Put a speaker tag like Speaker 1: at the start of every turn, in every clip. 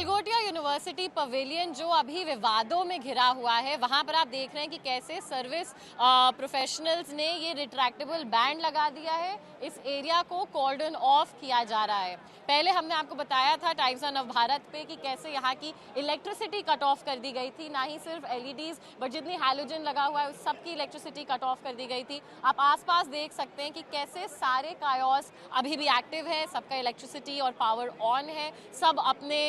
Speaker 1: Galgotia university pavilion जो अभी विवादों में घिरा हुआ है, वहां पर आप देख रहे हैं कि कैसे सर्विस प्रोफेशनल्स ने ये रिट्रैक्टेबल बैंड लगा दिया है। इस एरिया को कॉर्डन ऑफ किया जा रहा है। पहले हमने आपको बताया था टाइम्स ऑफ नवभारत पे कि कैसे यहाँ की इलेक्ट्रिसिटी कट ऑफ कर दी गई थी, ना ही सिर्फ एलईडीज बट जितनी हैलोजन लगा हुआ है उस सबकी इलेक्ट्रिसिटी कट ऑफ कर दी गई थी। आप आसपास देख सकते हैं कि कैसे सारे कायोस अभी भी एक्टिव है, सबका इलेक्ट्रिसिटी और पावर ऑन है, सब अपने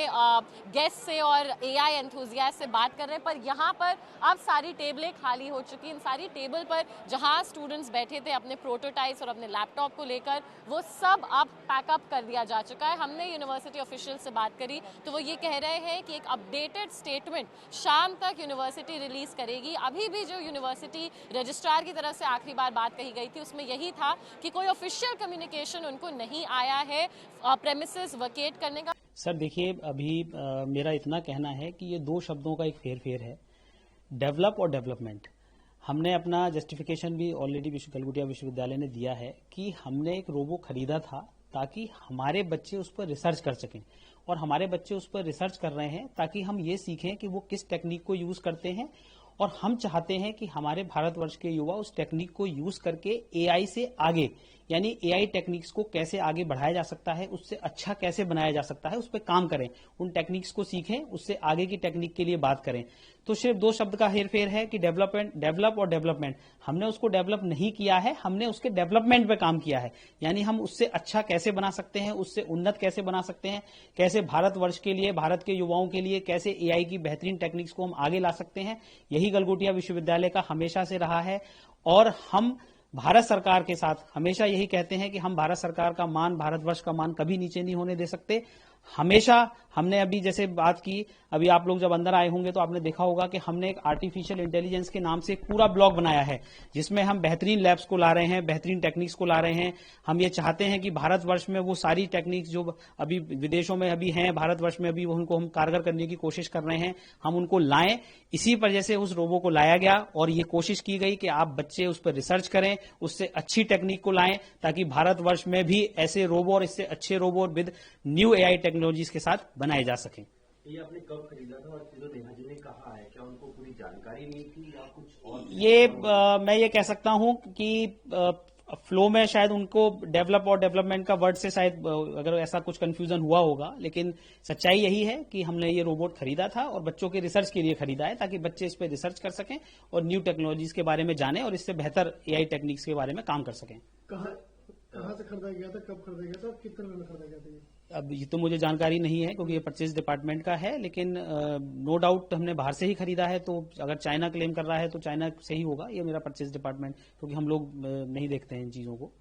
Speaker 1: गेस्ट से और एआई एंथुजियास्ट से बात कर रहे हैं। पर यहाँ पर अब सारी टेबलें खाली हो चुकी हैं। इन सारी टेबल पर जहाँ स्टूडेंट्स बैठे थे अपने प्रोटोटाइप्स और अपने लैपटॉप को लेकर, वो सब अब पैकअप कर दिया जा चुका है। हमने यूनिवर्सिटी ऑफिशियल से बात करी तो वो ये कह रहे हैं कि एक अपडेटेड स्टेटमेंट शाम तक यूनिवर्सिटी रिलीज करेगी। अभी भी जो यूनिवर्सिटी रजिस्ट्रार की तरफ से आखिरी बार बात कही गई थी उसमें यही था कि कोई ऑफिशियल कम्युनिकेशन उनको नहीं आया है प्रेमिसेस वैकेट करने का।
Speaker 2: सर देखिए, अभी मेरा इतना कहना है कि ये दो शब्दों का एक फेर है, डेवलप और डेवलपमेंट। हमने अपना जस्टिफिकेशन भी ऑलरेडी गलगोटिया विश्वविद्यालय ने दिया है कि हमने एक रोबो खरीदा था ताकि हमारे बच्चे उस पर रिसर्च कर सकें, और हमारे बच्चे उस पर रिसर्च कर रहे हैं ताकि हम ये सीखें कि वो किस टेक्निक को यूज करते हैं, और हम चाहते हैं कि हमारे भारतवर्ष के युवा उस टेक्निक को यूज करके एआई से आगे, यानी एआई टेक्निक्स को कैसे आगे बढ़ाया जा सकता है, उससे अच्छा कैसे बनाया जा सकता है, उस पर काम करें, उन टेक्निक्स को सीखें, उससे आगे की टेक्निक के लिए बात करें। तो सिर्फ दो शब्द का हेरफेर है कि डेवलप और डेवलपमेंट। हमने उसको डेवलप नहीं किया है, हमने उसके डेवलपमेंट पे काम किया है, यानी हम उससे अच्छा कैसे बना सकते हैं, उससे उन्नत कैसे बना सकते हैं, कैसे भारतवर्ष के लिए, भारत के युवाओं के लिए कैसे एआई की बेहतरीन टेक्निक्स को हम आगे ला सकते हैं। यही गलगोटिया विश्वविद्यालय का हमेशा से रहा है, और हम भारत सरकार के साथ हमेशा यही कहते हैं कि हम भारत सरकार का मान, भारतवर्ष का मान कभी नीचे नहीं होने दे सकते। हमेशा हमने अभी जैसे बात की, अभी आप लोग जब अंदर आए होंगे तो आपने देखा होगा कि हमने एक आर्टिफिशियल इंटेलिजेंस के नाम से एक पूरा ब्लॉग बनाया है जिसमें हम बेहतरीन लैब्स को ला रहे हैं, बेहतरीन टेक्निक्स को ला रहे हैं। हम ये चाहते हैं कि भारतवर्ष में वो सारी टेक्निक्स जो अभी विदेशों में अभी हैं, भारतवर्ष में अभी उनको हम कारगर करने की कोशिश कर रहे हैं, हम उनको लाएं। इसी वजह से उस रोबो को लाया गया और ये कोशिश की गई कि आप बच्चे उस पर रिसर्च करें, उससे अच्छी टेक्निक को लाएं ताकि भारतवर्ष में भी ऐसे रोबो और इससे अच्छे robo with new AI technologies के साथ बनाए जा सकें।
Speaker 3: ये आपने कब खरीदा था और जो नेहा जी ने कहा है, क्या उनको पूरी जानकारी नहीं थी या कुछ और?
Speaker 2: मैं ये कह सकता हूं कि फ्लो में शायद उनको डेवलप और डेवलपमेंट का वर्ड से शायद अगर ऐसा कुछ कंफ्यूजन हुआ होगा, लेकिन सच्चाई यही है कि हमने ये रोबोट खरीदा था और बच्चों के रिसर्च के लिए खरीदा है ताकि बच्चे इस पर रिसर्च कर सकें और न्यू टेक्नोलॉजीज के बारे में जानें और इससे बेहतर एआई टेक्निक्स के बारे में काम कर सकें।
Speaker 4: कहाँ से खरीदा गया था, कब खरीदा गया था और कितने में खरीदा गया था?
Speaker 2: अब ये तो मुझे जानकारी नहीं है क्योंकि ये परचेज डिपार्टमेंट का है, लेकिन नो डाउट हमने बाहर से ही खरीदा है। तो अगर चाइना क्लेम कर रहा है तो चाइना से ही होगा, ये मेरा परचेज डिपार्टमेंट, क्योंकि हम लोग नहीं देखते हैं इन चीजों को।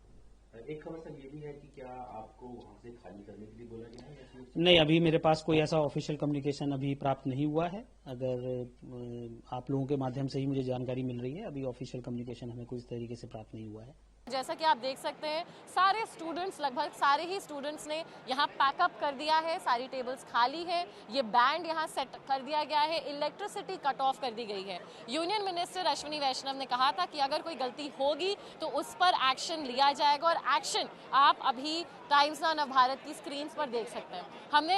Speaker 3: एक खबर सर ये भी है कि क्या आपको वहां से खाली करने के लिए बोला गया है?
Speaker 2: नहीं, अभी मेरे पास कोई ऐसा ऑफिशियल कम्युनिकेशन अभी प्राप्त नहीं हुआ है। अगर आप लोगों के माध्यम से ही मुझे जानकारी मिल रही है, अभी ऑफिशियल कम्युनिकेशन हमें कोई तरीके से प्राप्त नहीं हुआ है।
Speaker 1: जैसा कि आप देख सकते हैं सारे स्टूडेंट्स, लगभग सारे ही स्टूडेंट्स ने यहाँ पैकअप कर दिया है, सारी टेबल्स खाली है, ये बैंड यहाँ सेट कर दिया गया है, इलेक्ट्रिसिटी कट ऑफ कर दी गई है। यूनियन मिनिस्टर अश्विनी वैष्णव ने कहा था कि अगर कोई गलती होगी तो उस पर एक्शन लिया जाएगा, और एक्शन आप अभी टाइम्स ऑफ भारत की स्क्रीन पर देख सकते हैं। हमने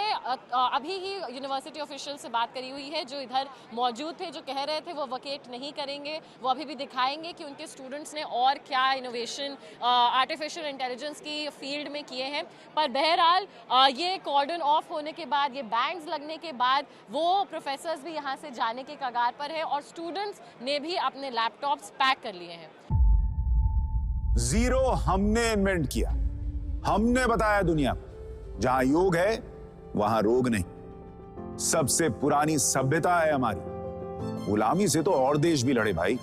Speaker 1: अभी ही यूनिवर्सिटी ऑफिशियल से बात करी हुई है जो इधर मौजूद थे, जो कह रहे थे वो वैकेट नहीं करेंगे, वो अभी भी दिखाएंगे कि उनके स्टूडेंट्स ने और क्या इनोवेशन आर्टिफिशियल इंटेलिजेंस की फील्ड में किए हैं। पर बहरहाल ये कॉर्डन ऑफ होने के बाद, ये बैंड्स लगने के बाद वो प्रोफेसर्स भी यहाँ से जाने के कगार पर है और स्टूडेंट्स ने भी अपने लैपटॉप्स पैक कर लिए हैं।
Speaker 5: जीरो हमने इन्वेंट किया, हमने बताया दुनिया को जहां योग है वहां रोग नहीं। सबसे पुरानी सभ्यता है हमारी। गुलामी से तो और देश भी लड़े भाई,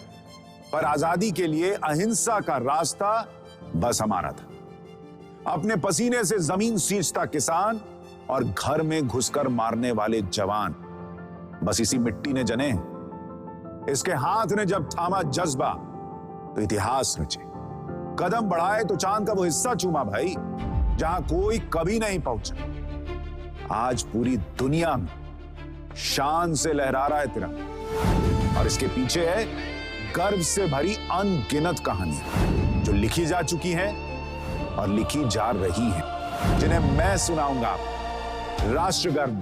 Speaker 5: पर आजादी के लिए अहिंसा का रास्ता बस हमारा था। अपने पसीने से जमीन सींचता किसान और घर में घुसकर मारने वाले जवान, बस इसी मिट्टी ने जने। इसके हाथ ने जब थामा जज्बा तो इतिहास रचे, कदम बढ़ाए तो चांद का वो हिस्सा चूमा भाई जहां कोई कभी नहीं पहुंचा। आज पूरी दुनिया में शान से लहरा रहा है तिरंगा, और इसके पीछे है गर्व से भरी अनगिनत कहानियां जो लिखी जा चुकी हैं और लिखी जा रही हैं, जिन्हें मैं सुनाऊंगा। राष्ट्रगर्व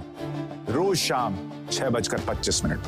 Speaker 5: रोज शाम 6:25 पर।